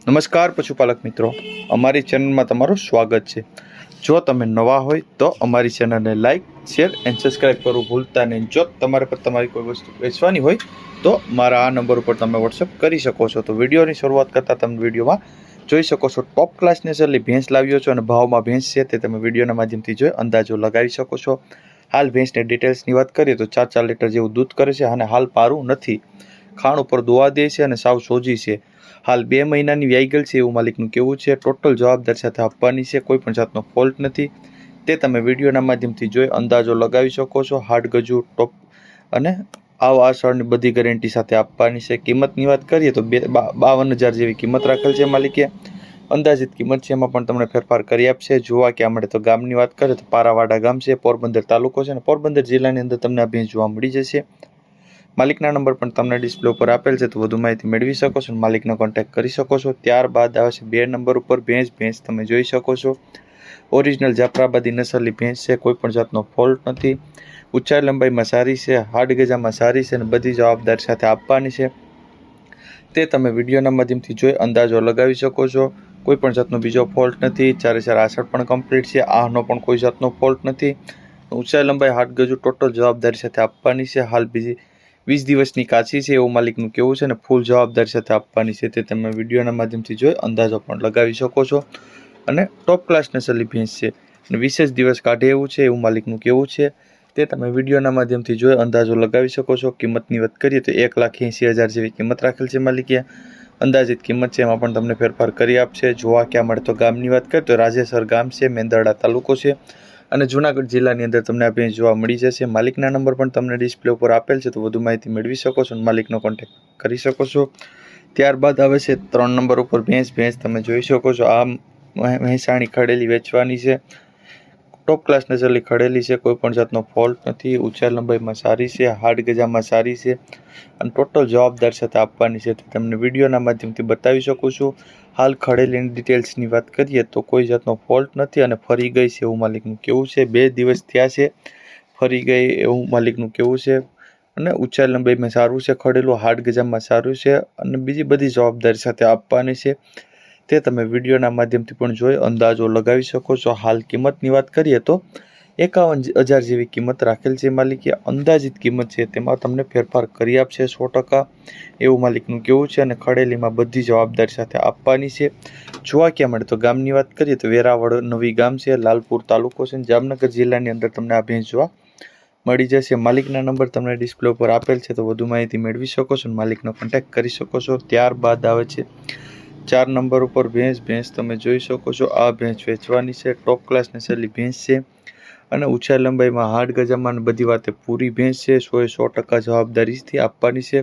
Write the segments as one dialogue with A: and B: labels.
A: નમસ્કાર પશુપાલક મિત્રો, અમારી ચેનલમાં તમારું સ્વાગત છે। જો તમે નવા હોય તો અમારી ચેનલને લાઇક, શેર એન્ડ સબસ્ક્રાઇબ કરવું ભૂલતા નહીં। જો તમારે પર તમારી કોઈ વસ્તુ વેચવાની હોય તો મારા આ નંબર ઉપર તમે વોટ્સઅપ કરી શકો છો। તો વિડીયોની શરૂઆત કરતાં તમે વિડીયોમાં જોઈ શકો છો ટોપ ક્લાસ નસલની ભેંસ લાવ્યો છો અને ભાવમાં ભેંસ છે તે તમે વિડીયોના માધ્યમથી જોઈ અંદાજો લગાવી શકો છો। હાલ ભેંસની ડિટેલ્સની વાત કરીએ તો 4 લીટર જેવું દૂધ કરે છે અને હાલ પારું નથી, ખાણ ઉપર દોવા દે છે અને સાવ સોજી છે। હાલ 2 મહિનાની વ્યાઈ ગયેલ છે એવું માલિકનું કહેવું છે। ટોટલ જવાબદાર સાથે આપવાની છે, કોઈ પણ જાતનો ફોલ્ટ નથી, તે તમે વિડીયોના માધ્યમથી જોઈ અંદાજો લગાવી શકો છો। હાડ ગજુ ટોપ અને આસળની બધી ગેરંટી સાથે આપવાની છે। કિંમતની વાત કરીએ તો 52,000 જેવી કિંમત રાખેલ છે માલિકે, અંદાજિત કિંમત છે એમાં પણ તમને ફેરફાર કરી આપશે। જોવા ક્યાં મળે તો ગામની વાત કરીએ તો પારાવાડા ગામ છે, પોરબંદર તાલુકો છે અને પોરબંદર જિલ્લાની અંદર તમને આ ભેંસ જોવા મળી જશે। માલિકના નંબર પણ તમને ડિસ્પ્લે ઉપર આપેલ છે, તો વધુ માહિતી મેળવી શકો છો, માલિકનો કોન્ટેક્ટ કરી શકો છો। ત્યારબાદ આવે છે 2 નંબર ઉપર ભેંસ તમે જોઈ શકો છો ઓરિજિનલ જાફરાબાદી નસલની ભેંસ છે, કોઈ પણ જાતનો ફોલ્ટ નથી, ઊંચાઈ લંબાઈમાં સારી છે, હાડ ગજામાં સારી છે અને બધી જવાબદારી સાથે આપવાની છે, તે તમે વિડીયોના માધ્યમથી જોઈ અંદાજો લગાવી શકો છો। કોઈ પણ જાતનો બીજો ફોલ્ટ નથી, 4 આસળ પણ કમ્પ્લીટ છે, આનો પણ કોઈ જાતનો ફોલ્ટ નથી, ઊંચાઈ લંબાઈ હાડ ગજુ ટોટલ જવાબદારી સાથે આપવાની છે। હાલ બીજી 20 દિવસની કાચી છે એવું માલિકનું કહેવું છે અને ફૂલ જવાબદારી સાથે આપવાની છે, તે તમે વિડીયોના માધ્યમથી જોઈ અંદાજો પણ લગાવી શકો છો અને ટોપ ક્લાસ નસલની ભેંસ છે અને વિશેષ દિવસ કાઢે એવું છે એવું માલિકનું કહેવું છે, તે તમે વિડીયોના માધ્યમથી જોઈ અંદાજો લગાવી શકો છો। કિંમતની વાત કરીએ તો 1,80,000 જેવી કિંમત રાખેલ છે માલિકે, અંદાજિત કિંમત છે એમાં પણ તમને ફેરફાર કરી આપશે। જોવા ક્યાં મળે તો ગામની વાત કરીએ તો રાજેસર ગામ છે, મેંદરડા તાલુકો છે અને જૂનાગઢ જિલ્લાની અંદર તમને આ ભેંસ જોવા મળી જશે। માલિકના નંબર પણ તમને ડિસ્પ્લે ઉપર આપેલ છે, તો વધુ માહિતી મેળવી શકો છો અને માલિકનો કોન્ટેક્ટ કરી શકો છો। ત્યારબાદ આવે છે 3 નંબર ઉપર ભેંસ તમે જોઈ શકો છો આ મહેસાણી ખડેલી વેચવાની છે, ટોપ ક્લાસ નસલની ખડેલી છે, કોઈ પણ જાતનો ફોલ્ટ નથી, ઊંચાઈ લંબાઈમાં સારી છે, હાડ ગજામાં સારી છે અને ટોટલ જવાબદાર સાથે આપવાની છે, તો તમને વિડીયોના માધ્યમથી બતાવી શકું છું। હાલ ખડેલીની ડિટેલ્સની વાત કરીએ તો કોઈ જાતનો ફોલ્ટ નથી અને ફરી ગઈ છે એવું માલિકનું કહેવું છે, 2 દિવસ થયા છે ફરી ગઈ એવું માલિકનું કહેવું છે અને ઊંચાઈ લંબાઈમાં સારું છે, ખડેલું હાડ ગજામાં સારું છે અને બીજી બધી જવાબદારી સાથે આપવાની છે, તે તમે વિડીયોના માધ્યમથી પણ જોઈ અંદાજો લગાવી શકો છો। હાલ કિંમતની વાત કરીએ તો 51,000 જેવી કિંમત રાખેલ છે માલિકે, અંદાજિત કિંમત છે તેમાં તમને ફેરફાર કરી આપશે 100% એવું માલિકનું કહેવું છે અને ખડેલીમાં બધી જવાબદારી સાથે આપવાની છે। જોવા ક્યાં મળે તો ગામની વાત કરીએ તો વેરાવળ નવી ગામ છે, લાલપુર તાલુકો છે, જામનગર જિલ્લાની અંદર તમને આ ભેંસ જોવા મળી જશે। માલિકના નંબર તમને ડિસ્પ્લે ઉપર આપેલ છે, તો વધુ માહિતી મેળવી શકો છો અને માલિકનો કોન્ટેક્ટ કરી શકો છો। ત્યારબાદ આવે છે 4 નંબર ઉપર ભેંસ તમે જોઈ શકો છો આ ભેંસ વેચવાની છે, ટોપ ક્લાસ નસલની ભેંસ છે અને ઊંચાઈ લંબાઈમાં હાડ ગજામાં બધી વાતે પૂરી ભેંસ છે, 100% જવાબદારીથી આપવાની છે।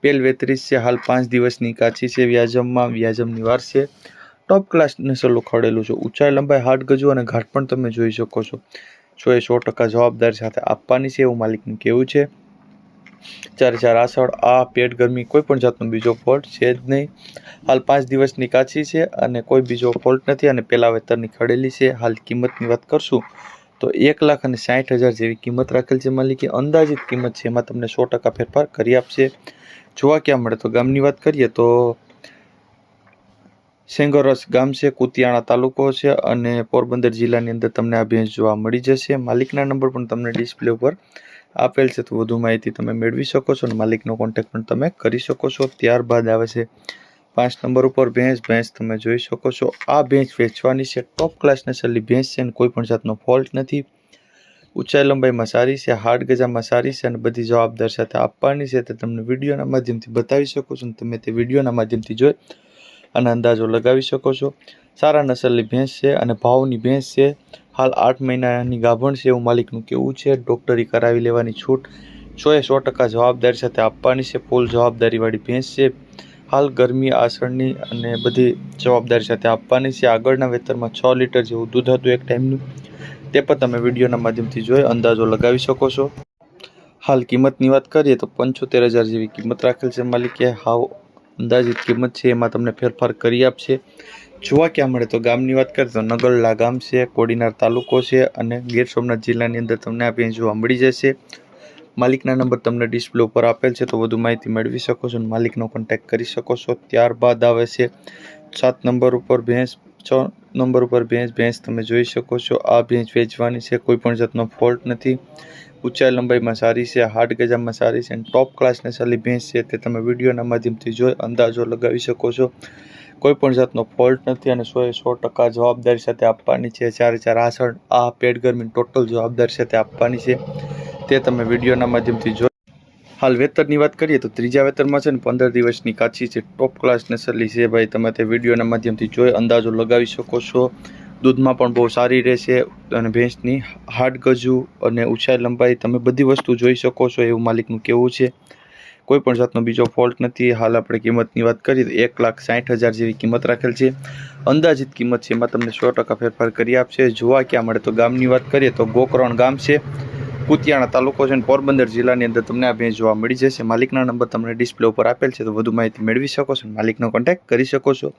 A: પેલ વેતરીસ છે, હાલ 5 દિવસની કાચી છે, વ્યાજમની વાર છે, ટોપ ક્લાસ નસલનું ખડેલું છે, ઊંચાઈ લંબાઈ હાડ ગજુ અને ઘાટ પણ તમે જોઈ શકો છો, 100% જવાબદારી સાથે આપવાની છે એવું માલિકનું કહેવું છે। 4 આસળ આ પેટ ગરમી કોઈ પણ જાતનો બીજો ફોલ્ટ છે જ નહીં, હાલ 5 દિવસની કાચી છે અને કોઈ બીજો ફોલ્ટ નથી અને પેલા વેતરની ખડેલી છે। હાલ કિંમતની વાત કરશું તો 1,60,000 જેવી કિંમત રાખેલ છે માલિકે, અંદાજિત કિંમત છે એમાં તમને 100% ફેરફાર કરી આપશે। જોવા ક્યાં મળે તો ગામની વાત કરીએ તો સેંગરસ ગામ છે, કુતિયાણા તાલુકો છે અને પોરબંદર જિલ્લાની અંદર તમને આ ભેંસ જોવા મળી જશે। માલિકના નંબર પણ તમને ડિસ્પ્લે ઉપર આપેલ છે, તો વધુ માહિતી તમે મેળવી શકો છો અને માલિકનો કોન્ટેક્ટ પણ તમે કરી શકો છો। ત્યારબાદ આવે છે 5 નંબર ઉપર ભેંસ તમે જોઈ શકો છો આ ભેંસ વેચવાની છે, ટોપ ક્લાસ નસલની ભેંસ છે અને કોઈ પણ જાતનો ફોલ્ટ નથી, ઊંચાઈ લંબાઈમાં સારી છે, હાડ ગજામાં સારી છે અને બધી જવાબદાર સાથે આપવાની છે, તે તમને વિડીયોના માધ્યમથી બતાવી શકો છો અને તમે તે વિડીયોના માધ્યમથી જોઈ અને અંદાજો લગાવી શકો છો। સારા નસલની ભેંસ છે અને ભાવની ભેંસ છે, હાલ 8 મહિનાની ગાભણ છે એવું માલિકનું કહેવું છે, ડોક્ટરી કરાવી લેવાની છૂટ 100% જવાબદારી સાથે આપવાની છે, ફૂલ જવાબદારીવાળી ભેંસ છે। હાલ ગરમી આસળની અને બધી જવાબદારી સાથે આપવાની છે। આગળના વેતરમાં 6 લીટર જેવું દૂધ હતું એક ટાઈમનું, તે પણ તમે વિડીયોના માધ્યમથી જોઈ અંદાજો લગાવી શકો છો। હાલ કિંમતની વાત કરીએ તો 75,000 જેવી કિંમત રાખેલ છે માલિકે, હાવ અંદાજિત કિંમત છે એમાં તમને ફેરફાર કરી આપશે। જોવા ક્યાં મળે તો ગામની વાત કરીએ તો નગરલા ગામ છે, કોડીનાર તાલુકો છે અને ગીર સોમનાથ જિલ્લાની અંદર તમને આ ભેંસ જોવા મળી જશે। માલિકના નંબર તમને ડિસ્પ્લે ઉપર આપેલ છે, તો વધુ માહિતી મેળવી શકો છો અને માલિકનો કોન્ટેક્ટ કરી શકો છો। ત્યારબાદ આવે છે 7 નંબર ઉપર ભેંસ, 6 નંબર ઉપર ભેંસ તમે જોઈ શકો છો। આ ભેંસ વેચવાની છે, કોઈ પણ જાતનો ફોલ્ટ નથી, ઊંચાઈ લંબાઈમાં સારી છે, હાડ ગજામાં સારી છે, ટોપ ક્લાસ નસલની ભેંસ છે તે તમે વિડીયોના માધ્યમથી જોઈ અંદાજો લગાવી શકો છો। કોઈ પણ જાતનો ફોલ્ટ નથી અને 100% જવાબદારી સાથે આપવાની છે। 4 આસળ આ પેડગર્મી ટોટલ જવાબદારી સાથે આપવાની છે તે તમે વિડીયોના માધ્યમથી જોઈ। હાલ વેતરની વાત કરીએ તો ત્રીજા વેતરમાં છે ને 15 દિવસની કાચી છે, ટોપ ક્લાસ નસલની છે ભાઈ, તમે તે વિડીયોના માધ્યમથી જોઈ અંદાજો લગાવી શકો છો। દૂધમાં પણ બહુ સારી રહેશે અને ભેંસની હાડ ગજુ અને ઊંચાઈ લંબાઈ તમે બધી વસ્તુ જોઈ શકો છો એવું માલિકનું કહેવું છે। કોઈ પણ જાતનો બીજો ફોલ્ટ નથી। હાલ આપણે કિંમતની વાત કરીએ તો 1,60,000 જેવી કિંમત રાખેલ છે। અંદાજિત કિંમત છે એમાં તમને 100% ફેરફાર કરી આપશે। જોવા ક્યાં મળે તો ગામની વાત કરીએ તો ગોકરણ ગામ છે, કુતિયાણા તાલુકો છે, પોરબંદર જિલ્લાની અંદર તમને આ ભેંસ જોવા મળી જશે। માલિકના નંબર તમને ડિસ્પ્લે ઉપર આપેલ છે, તો વધુ માહિતી મેળવી શકો છો, માલિકનો કોન્ટેક્ટ કરી શકો છો।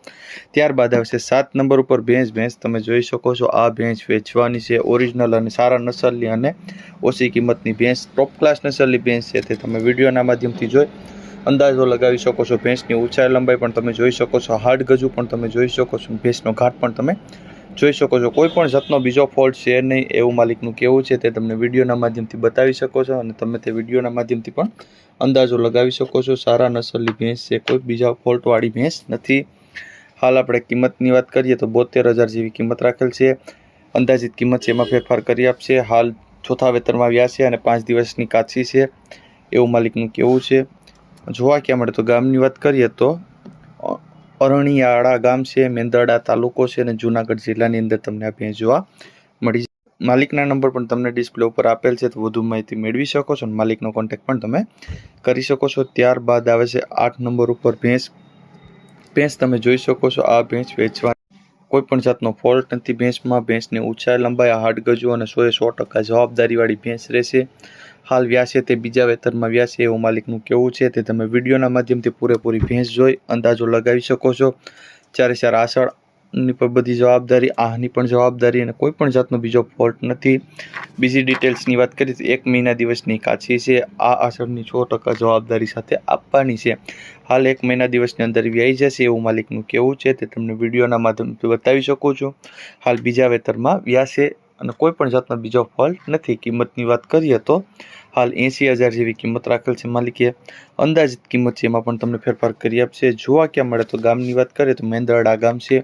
A: ત્યારબાદ આવશે 7 નંબર ઉપર ભેંસ તમે જોઈ શકો છો। આ ભેંસ વેચવાની છે, ઓરિજિનલ અને સારા નસલની અને ઓછી કિંમતની ભેંસ, ટોપ ક્લાસ નસલની ભેંસ છે તે તમે વિડીયોના માધ્યમથી જોઈ અંદાજો લગાવી શકો છો। ભેંસની ઊંચાઈ લંબાઈ પણ તમે જોઈ શકો છો, હાડ ગજુ પણ તમે જોઈ શકો છો, ભેંસનો ઘાટ પણ તમે જોઈ શકો છો। કોઈ પણ જાતનો બીજો ફોલ્ટ છે નહીં એવું માલિકનું કહેવું છે, તે તમને વિડીયોના માધ્યમથી બતાવી શકો છો અને તમે તે વિડીયોના માધ્યમથી પણ અંદાજો લગાવી શકો છો। સારા નસલની ભેંસ છે, કોઈ બીજા ફોલ્ટવાળી ભેંસ નથી। હાલ આપણે કિંમતની વાત કરીએ તો 72,000 જેવી કિંમત રાખેલ છે। અંદાજિત કિંમત છે એમાં ફેરફાર કરી આપશે। હાલ ચોથા વેતરમાં વ્યા છે અને 5 દિવસની કાચી છે એવું માલિકનું કહેવું છે। જોવા ક્યાં મળે તો ગામની વાત કરીએ તો અરણિયાળા ગામ છે, મેંદરડા તાલુકો છે અને જુનાગઢ જિલ્લાની અંદર તમને આ ભેંસ જોવા મળી। માલિકના નંબર પણ તમને ડિસ્પ્લે ઉપર આપેલ છે, તો વધુ માહિતી મેળવી શકો છો અને માલિકનો કોન્ટેક્ટ પણ તમે કરી શકો છો। ત્યારબાદ આવે છે 8 નંબર ઉપર ભેંસ તમે જોઈ શકો છો। આ ભેંસ વેચવા કોઈ પણ જાતનો ફોલ્ટ નથી ભેંસમાં। ભેંસની ઊંચાઈ લંબાઈ, હાડ ગજુ અને 100% જવાબદારીવાળી ભેંસ રહેશે। હાલ વ્યાસે તે બીજા વેતરમાં વ્યાસે એવું માલિકનું કહેવું છે, તે તમે વિડીયોના માધ્યમથી પૂરેપૂરી ભેંસ જોઈ અંદાજો લગાવી શકો છો। 4 આસળની પણ બધી જવાબદારી, આહની પણ જવાબદારી અને કોઈ પણ જાતનો બીજો ફોલ્ટ નથી। બીજી ડિટેલ્સની વાત કરીએ તો 1 મહિના દિવસની કાચી છે। આ આસળની 100% જવાબદારી સાથે આપવાની છે। હાલ 1 મહિના દિવસની અંદર વ્યાઈ જશે એવું માલિકનું કહેવું છે, તે તમને વિડીયોના માધ્યમથી બતાવી શકો છો। હાલ બીજા વેતરમાં વ્યાસે અને કોઈ પણ જાતનો બીજો ફોલ્ટ નથી। કિંમતની વાત કરીએ તો હાલ 80,000 જેવી કિંમત રાખેલ છે માલિકે। અંદાજિત કિંમત છે એમાં પણ તમને ફેરફાર કરી આપશે। જોવા ક્યાં મળે તો ગામની વાત કરીએ તો મેંદરડા ગામ છે,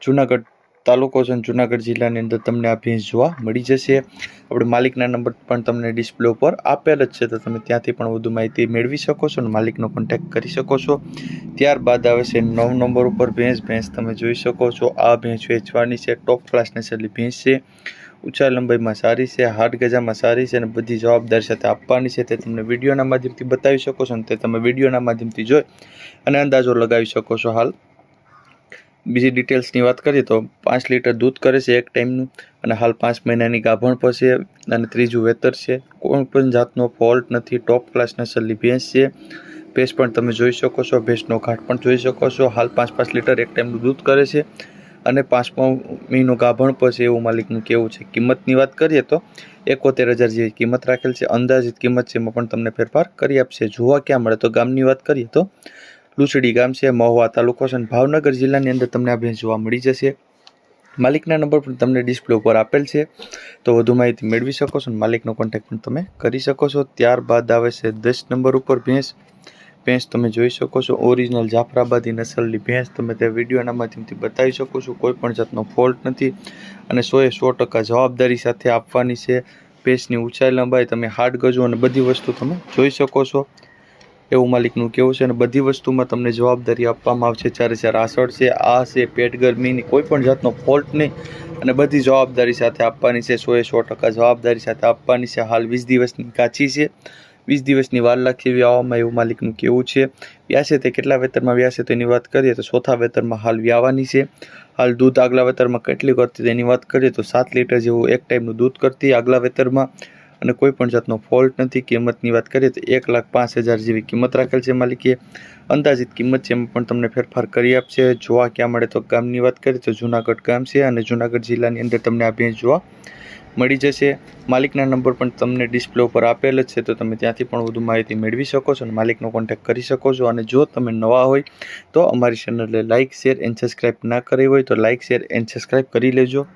A: જુનાગઢ તાલુકો છે, જુનાગઢ જિલ્લાની અંદર તમને આ ભેંસ જોવા મળી જશે। આપણે માલિકના નંબર પણ તમને ડિસ્પ્લે ઉપર આપેલ જ છે, તો તમે ત્યાંથી પણ વધુ માહિતી મેળવી શકો છો અને માલિકનો કોન્ટેક્ટ કરી શકો છો। ત્યારબાદ આવે છે 9 નંબર ઉપર ભેંસ તમે જોઈ શકો છો। આ ભેંસ વેચવાની છે, ટોપ ક્લાસ નસલની ભેંસ છે, ઊંચાઈ લંબાઈમાં સારી છે, હાડ ગજામાં સારી છે અને બધી જવાબદારી સાથે આપવાની છે, તે તમને વિડીયોના માધ્યમથી બતાવી શકો છો અને તે તમે વિડીયોના માધ્યમથી જોઈ અને અંદાજો લગાવી શકો છો। હાલ બીજી ડિટેલ્સની વાત કરીએ તો 5 લીટર દૂધ કરે છે એક ટાઈમનું અને હાલ 5 મહિનાની ગાભણ પર છે અને ત્રીજું વેતર છે। કોઈ પણ જાતનો ફોલ્ટ નથી, ટોપ ક્લાસ નસલની ભેંસ છે। ભેંસ પણ તમે જોઈ શકો છો, ભેંસનો ઘાટ પણ જોઈ શકો છો। હાલ 5 લીટર એક ટાઈમનું દૂધ કરે છે અને 5મો મહિનો ગાભણ પર છે એવું માલિકનું કહેવું છે। કિંમતની વાત કરીએ તો 71,000 જેવી કિંમત રાખેલ છે। અંદાજિત કિંમત છે એમાં પણ તમને ફેરફાર કરી આપશે। જોવા ક્યાં મળે તો ગામની વાત કરીએ તો લુસડી ગામ છે, મહુવા તાલુકો છે અને ભાવનગર જિલ્લાની અંદર તમને આ ભેંસ જોવા મળી જશે। માલિકના નંબર પણ તમને ડિસ્પ્લે ઉપર આપેલ છે, તો વધુ માહિતી મેળવી શકો છો અને માલિકનો કોન્ટેક્ટ પણ તમે કરી શકો છો। ત્યારબાદ આવે છે 10 નંબર ઉપર ભેંસ તમે જોઈ શકો છો। ઓરિજિનલ જાફરાબાદી નસલની ભેંસ તમે તે વિડીયોના માધ્યમથી બતાવી શકો છો, કોઈ પણ જાતનો ફોલ્ટ નથી અને 100% જવાબદારી સાથે આપવાની છે। ભેંસની ઊંચાઈ લંબાઈ, તમે હાડ ગજુ અને બધી વસ્તુ તમે જોઈ શકો છો એવું માલિકનું કહેવું છે અને બધી વસ્તુમાં તમને જવાબદારી આપવામાં આવશે। 4 આસળ છે, આ છે પેટ ગરમીની કોઈ પણ જાતનો ફોલ્ટ નહીં અને બધી જવાબદારી સાથે આપવાની છે। 100% જવાબદારી સાથે આપવાની છે। હાલ 20 દિવસની કાચી છે, 20 દિવસની વાર લાગશે વ્યાવામાં એવું માલિકનું કહેવું છે। વ્યાસે તે કેટલા વેતરમાં વ્યાસે તેની વાત કરીએ તો ચોથા વેતરમાં હાલ વ્યાવાની છે। હાલ દૂધ આગલા વેતરમાં કેટલી કરતી તેની વાત કરીએ તો 7 લીટર જેવું એક ટાઈમનું દૂધ કરતી આગલા વેતરમાં અને કોઈ પણ જાતનો ફોલ્ટ નથી। કિંમતની વાત કરીએ તો 1,05,000 જેવી કિંમત રાખેલ છે માલિકે। અંદાજિત કિંમત છે એમાં પણ તમને ફેરફાર કરી આપશે। જોવા ક્યાં મળે તો ગામની વાત કરીએ તો જુનાગઢ ગામ છે અને જુનાગઢ જિલ્લાની અંદર તમને આ ભેંસ જોવા મળી જશે। માલિકના નંબર પણ તમને ડિસ્પ્લે ઉપર આપેલ જ છે, તો તમે ત્યાંથી પણ વધુ માહિતી મેળવી શકો છો અને માલિકનો કોન્ટેક્ટ કરી શકો છો। અને જો તમે નવા હોય તો અમારી ચેનલને લાઇક, શેર એન્ડ સબસ્ક્રાઈબ ના કરી હોય તો લાઇક, શેર એન્ડ સબસ્ક્રાઈબ કરી લેજો।